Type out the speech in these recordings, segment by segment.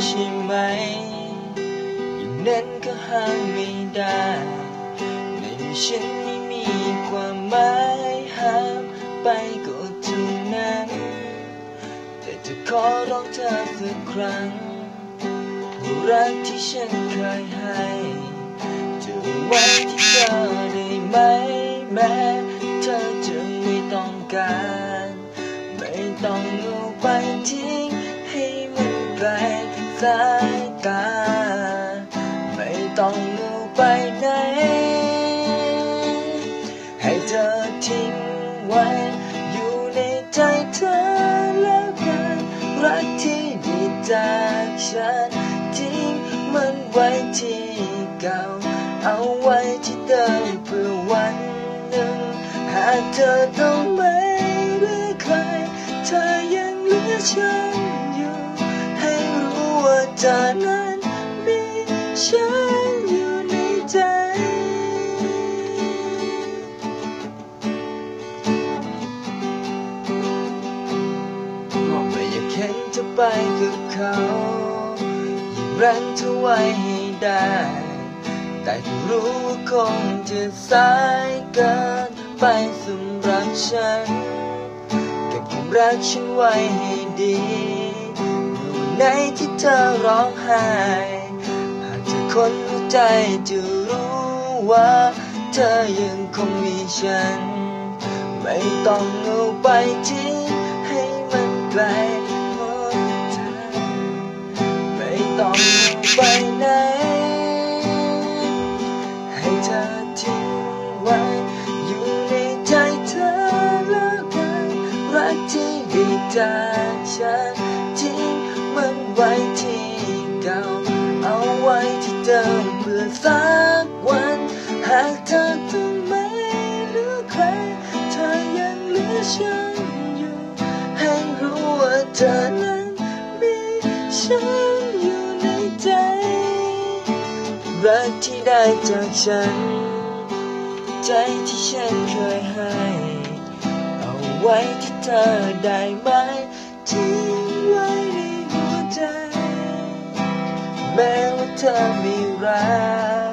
ใช่ไหมอย่างนั้นก็ห้ามไม่ได้ในเมื่อฉันไม่มีความหมายห้ามไปก็เท่านั้นแต่จะขอร้องเธอสักครั้งรักที่ฉันเคยให้จะไว้ที่เธอได้ไหมแม้เธอจะไม่ต้องการไม่ต้องเอาไปทิ้งให้มันไกลสายตาไม่ต้องเอาไปไหนให้เธอทิ้งไว้อยู่ในใจเธอแล้วกันรักที่ดีจากฉันทิ้งมันไว้ที่เก่าเอาไว้ที่เดิมเพื่อวันหนึ่งหากเธอต้องไม่เหลือใครเธอยังเหลือฉันอยู่ให้รู้ว่าเธอนั้นมีฉันอยู่ในใจไม่อยากเห็นเธอไปกับเขายิ่งรักเธอไว้ให้ได้แต่ก็รู้ว่าคงจะสายเกินไปสำหรับฉันเก็บความรักฉันไว้ให้ดีอยู่ในที่เธอร้องไห้หากเธอคนหัวใจจะรู้ว่าเธอยังคงมีฉันไม่ต้องเอาไปทิ้งให้มันไกลหมดทางไม่ต้องเอาไปไหนให้เธอทิ้งไว้อยู่ในใจเธอแล้วกันรักที่ดีจากฉันทิ้งมันไว้ที่เก่าเอาไว้ที่เดิมเพื่อสักวันหากเธอต้องไม่เหลือใครเธอยังเหลือฉันอยู่ให้รู้ว่าเธอนั้นมีฉันอยู่ในใจรักที่ได้จากฉันใจที่ฉันเคยให้เอาไว้ที่เธอได้ไหมทิ้งไว้ในหัวใจแม้ว่าเธอไม่รัก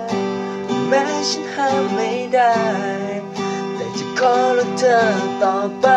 แม้ฉันห้ามไม่ได้แต่จะขอรักเธอต่อไป